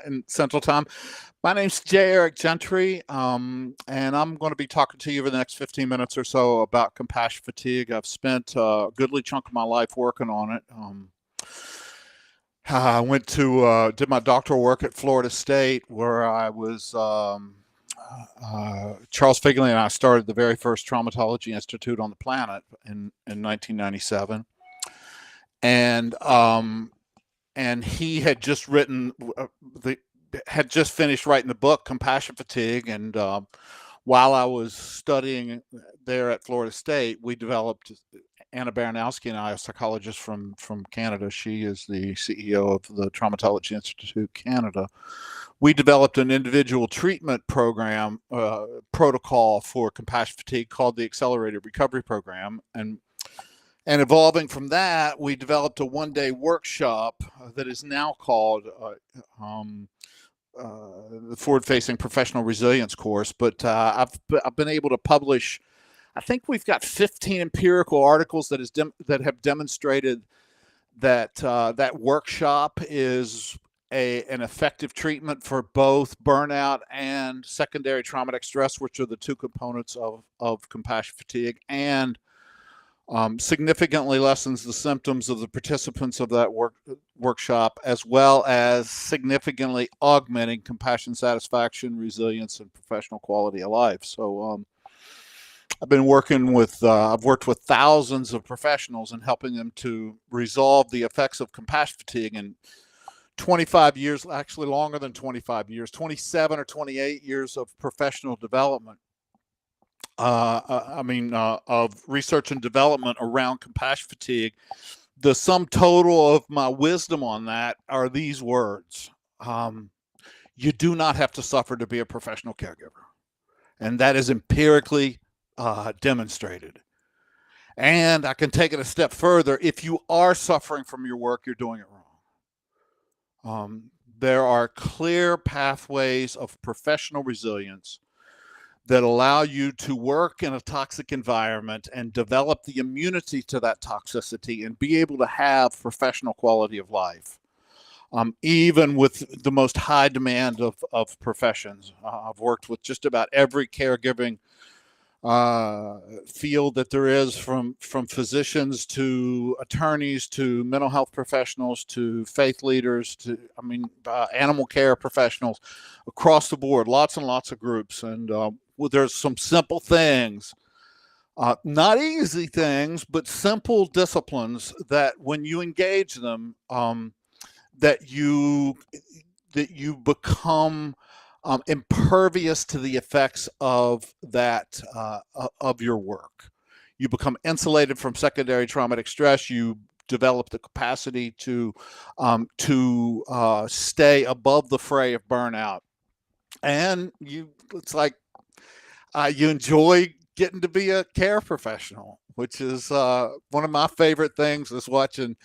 in Central Time. My name's J. Eric Gentry, and I'm going to be talking to you for the next 15 minutes or so about compassion fatigue. I've spent a goodly chunk of my life working on it. I went to did my doctoral work at Florida State, where I was Charles Figley and I started the very first traumatology institute on the planet in 1997, and he had just written had just finished writing the book Compassion Fatigue, and while I was studying there at Florida State, we developed, Anna Baranowski and I, a psychologist from Canada. She is the CEO of the Traumatology Institute Canada. We developed an individual treatment program protocol for compassion fatigue called the Accelerated Recovery Program, and evolving from that, we developed a one-day workshop that is now called the Forward-Facing Professional Resilience course. But I've been able to publish, I think we've got 15 empirical articles that have demonstrated that that workshop is an effective treatment for both burnout and secondary traumatic stress, which are the two components of compassion fatigue, and significantly lessens the symptoms of the participants of that workshop, as well as significantly augmenting compassion satisfaction, resilience, and professional quality of life. So I've worked with thousands of professionals and helping them to resolve the effects of compassion fatigue in 25 years, actually longer than 25 years, 27 or 28 years of professional development. Of research and development around compassion fatigue. The sum total of my wisdom on that are these words. You do not have to suffer to be a professional caregiver. And that is empirically demonstrated. And I can take it a step further. If you are suffering from your work, you're doing it wrong. There are clear pathways of professional resilience that allow you to work in a toxic environment and develop the immunity to that toxicity and be able to have professional quality of life, even with the most high demand of professions. I've worked with just about every caregiving field that there is, from physicians to attorneys to mental health professionals to faith leaders to animal care professionals, across the board, lots and lots of groups. And there's some simple things, not easy things, but simple disciplines that when you engage them, that you become impervious to the effects of that of your work. You become insulated from secondary traumatic stress. You develop the capacity to stay above the fray of burnout, and it's like you enjoy getting to be a care professional, which is one of my favorite things, is watching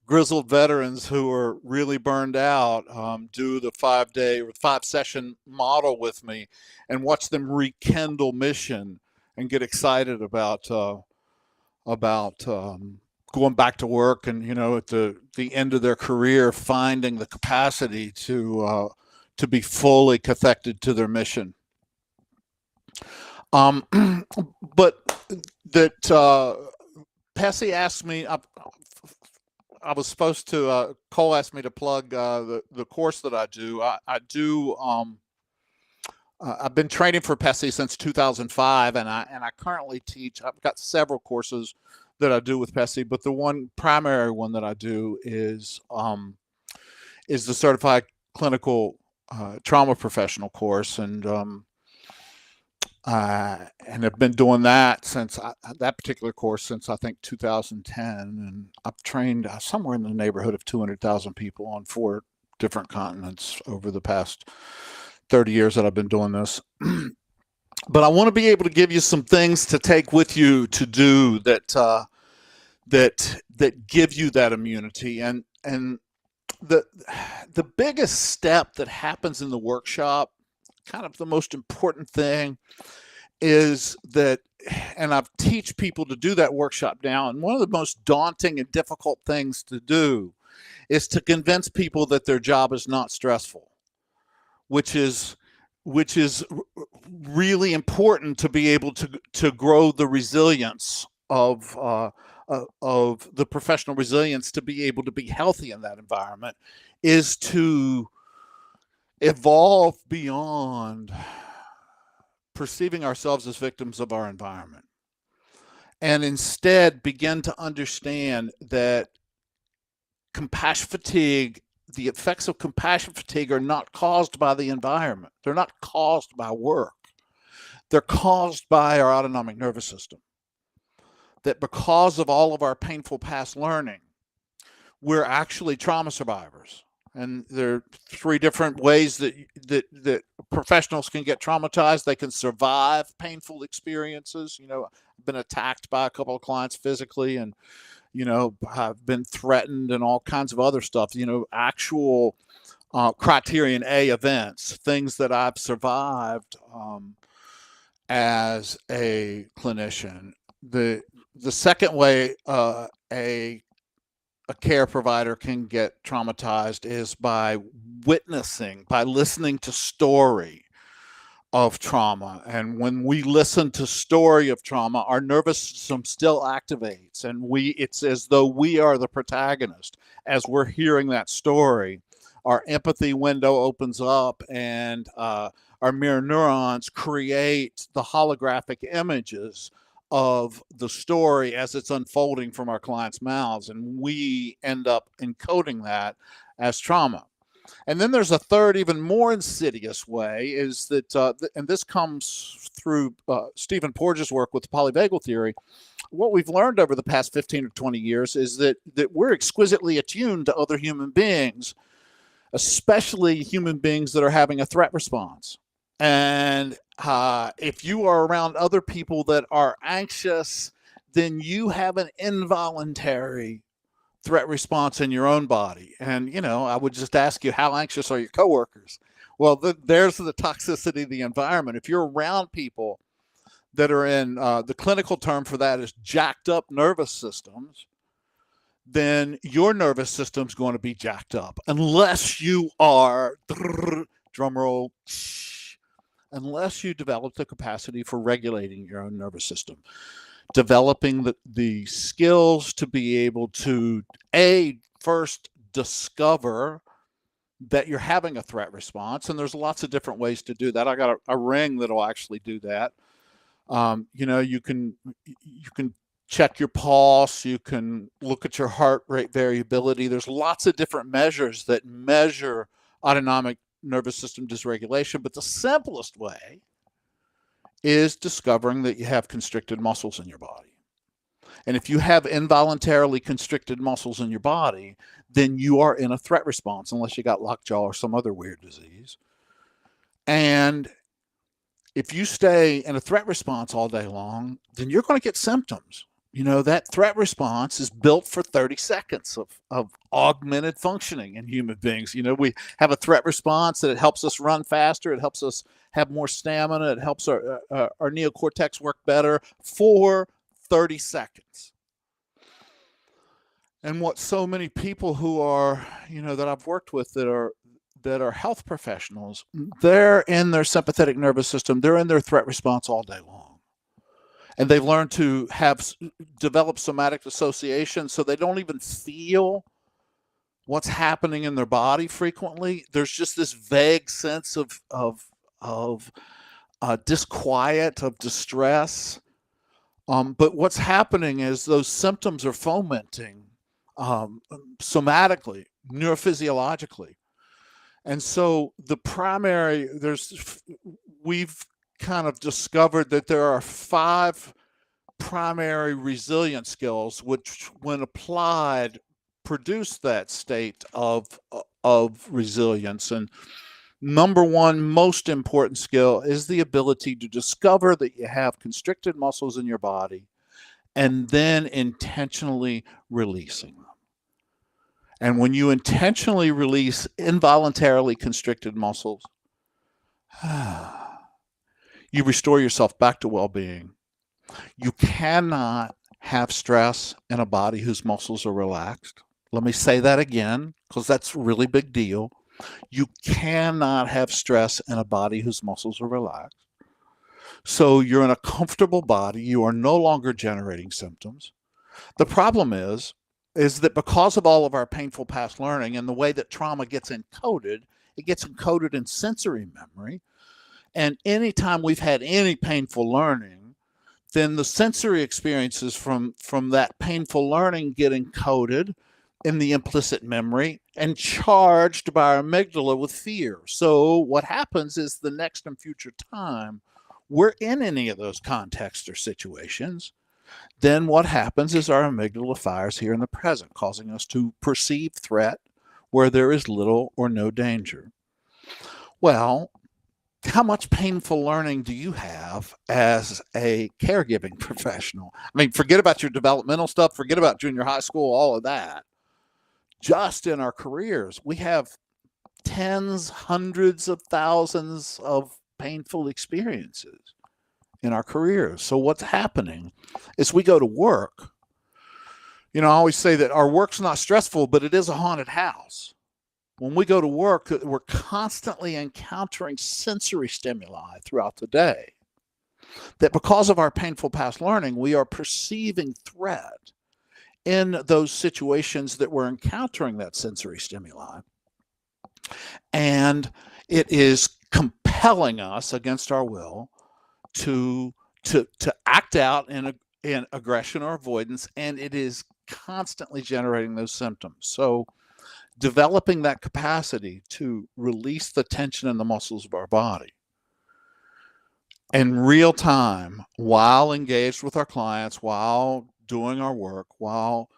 grizzled veterans who are really burned out do the 5-day or 5-session model with me, and watch them rekindle mission and get excited about going back to work, and at the end of their career finding the capacity to be fully connected to their mission. But that PESI asked me, I was supposed to, Cole asked me to plug the course that I do. I've been training for PESI since 2005, and I currently teach. I've got several courses that I do with PESI, but the one primary one that I do is the Certified Clinical Trauma Professional course, and I've been doing that since that particular course since I think 2010, and I've trained somewhere in the neighborhood of 200,000 people on 4 different continents over the past 30 years that I've been doing this. But I want to be able to give you some things to take with you to do that give you that immunity, and the biggest step that happens in the workshop, kind of the most important thing, is that, and I've teach people to do that workshop now, and one of the most daunting and difficult things to do is to convince people that their job is not stressful. which is really important to be able to grow the resilience of the professional resilience, to be able to be healthy in that environment, is to evolve beyond perceiving ourselves as victims of our environment, and instead begin to understand that compassion fatigue, the effects of compassion fatigue, are not caused by the environment. They're not caused by work. They're caused by our autonomic nervous system. That because of all of our painful past learning, we're actually trauma survivors. And there are three different ways that professionals can get traumatized. They can survive painful experiences. I've been attacked by a couple of clients physically, and I've been threatened and all kinds of other stuff. Actual criterion A events, things that I've survived as a clinician. The second way a care provider can get traumatized is by listening to story of trauma. And when we listen to story of trauma, our nervous system still activates, and it's as though we are the protagonist. As we're hearing that story, our empathy window opens up, and our mirror neurons create the holographic images of the story as it's unfolding from our clients' mouths, and we end up encoding that as trauma. And then there's a third, even more insidious way, is that, and this comes through Stephen Porges' work with the polyvagal theory. What we've learned over the past 15 or 20 years is that we're exquisitely attuned to other human beings, especially human beings that are having a threat response. And if you are around other people that are anxious, then you have an involuntary threat response in your own body. And, I would just ask you, how anxious are your coworkers? Well, there's the toxicity of the environment. If you're around people that are in, the clinical term for that is jacked up nervous systems, then your nervous system's going to be jacked up, unless you are, drum roll, unless you develop the capacity for regulating your own nervous system, developing the skills to be able to, first discover that you're having a threat response. And there's lots of different ways to do that. I got a ring that'll actually do that. You can check your pulse. You can look at your heart rate variability. There's lots of different measures that measure autonomic nervous system dysregulation, but the simplest way is discovering that you have constricted muscles in your body. And if you have involuntarily constricted muscles in your body, then you are in a threat response, unless you got lockjaw or some other weird disease. And if you stay in a threat response all day long, then you're going to get symptoms. That threat response is built for 30 seconds of augmented functioning in human beings. We have a threat response that it helps us run faster. It helps us have more stamina. It helps our neocortex work better for 30 seconds. And what so many people who are, that I've worked with that are health professionals, they're in their sympathetic nervous system. They're in their threat response all day long. And they've learned to develop somatic dissociation, so they don't even feel what's happening in their body frequently. There's just this vague sense of disquiet, of distress. But what's happening is those symptoms are fomenting somatically, neurophysiologically. And so we've kind of discovered that there are 5 primary resilience skills, which when applied produce that state of resilience. And number one most important skill is the ability to discover that you have constricted muscles in your body and then intentionally releasing them. And when you intentionally release involuntarily constricted muscles, you restore yourself back to well-being. You cannot have stress in a body whose muscles are relaxed. Let me say that again, because that's a really big deal. You cannot have stress in a body whose muscles are relaxed. So you're in a comfortable body. You are no longer generating symptoms. The problem is that because of all of our painful past learning and the way that trauma gets encoded, it gets encoded in sensory memory. And anytime we've had any painful learning, then the sensory experiences from that painful learning get encoded in the implicit memory and charged by our amygdala with fear. So what happens is the next and future time we're in any of those contexts or situations, then what happens is our amygdala fires here in the present, causing us to perceive threat where there is little or no danger. Well, how much painful learning do you have as a caregiving professional? I mean, forget about your developmental stuff, forget about junior high school, all of that. Just in our careers, we have tens, hundreds of thousands of painful experiences in our careers. So what's happening is we go to work. I always say that our work's not stressful, but it is a haunted house. When we go to work, we're constantly encountering sensory stimuli throughout the day. That because of our painful past learning, we are perceiving threat in those situations that we're encountering that sensory stimuli. And it is compelling us against our will to act out in aggression or avoidance, and it is constantly generating those symptoms. So developing that capacity to release the tension in the muscles of our body in real time while engaged with our clients, while doing our work, while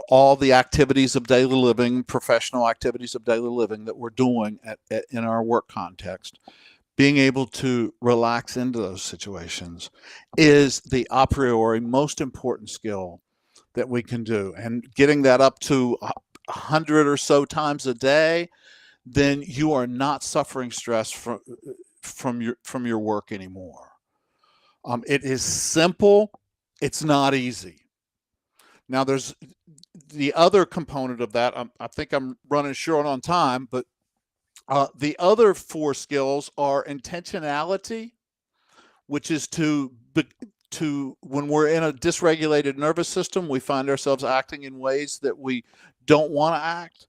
all the activities of daily living, professional activities of daily living that we're doing in our work context, being able to relax into those situations is the a priori most important skill that we can do. And getting that up to 100 or so times a day, then you are not suffering stress from your work anymore. It is simple. It's not easy. Now, there's the other component of that. I think I'm running short on time, but the other 4 skills are intentionality, which is to when we're in a dysregulated nervous system, we find ourselves acting in ways that we don't want to act,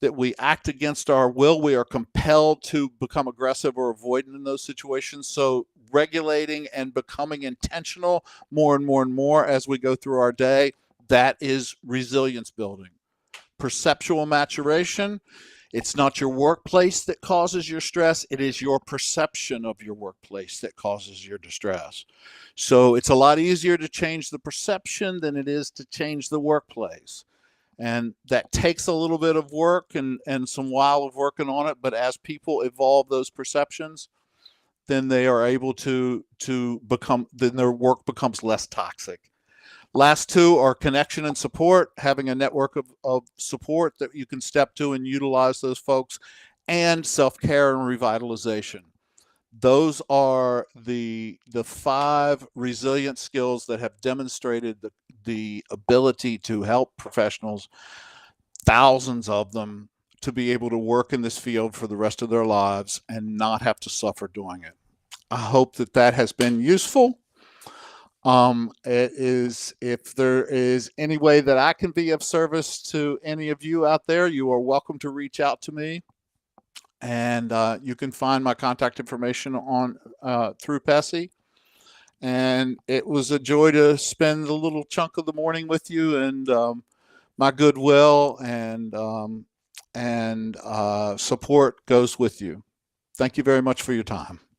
that we act against our will. We are compelled to become aggressive or avoidant in those situations. So regulating and becoming intentional more and more and more as we go through our day, that is resilience building. Perceptual maturation. It's not your workplace that causes your stress. It is your perception of your workplace that causes your distress. So it's a lot easier to change the perception than it is to change the workplace. And that takes a little bit of work and some while of working on it. But as people evolve those perceptions, then they are able to become, then their work becomes less toxic. Last 2 are connection and support, having a network of support that you can step to and utilize those folks, and self-care and revitalization. Those are the 5 resilient skills that have demonstrated the ability to help professionals, thousands of them, to be able to work in this field for the rest of their lives and not have to suffer doing it. I hope that has been useful. If there is any way that I can be of service to any of you out there, you are welcome to reach out to me. And you can find my contact information on through PESI. And it was a joy to spend a little chunk of the morning with you, and my goodwill and support goes with you. Thank you very much for your time.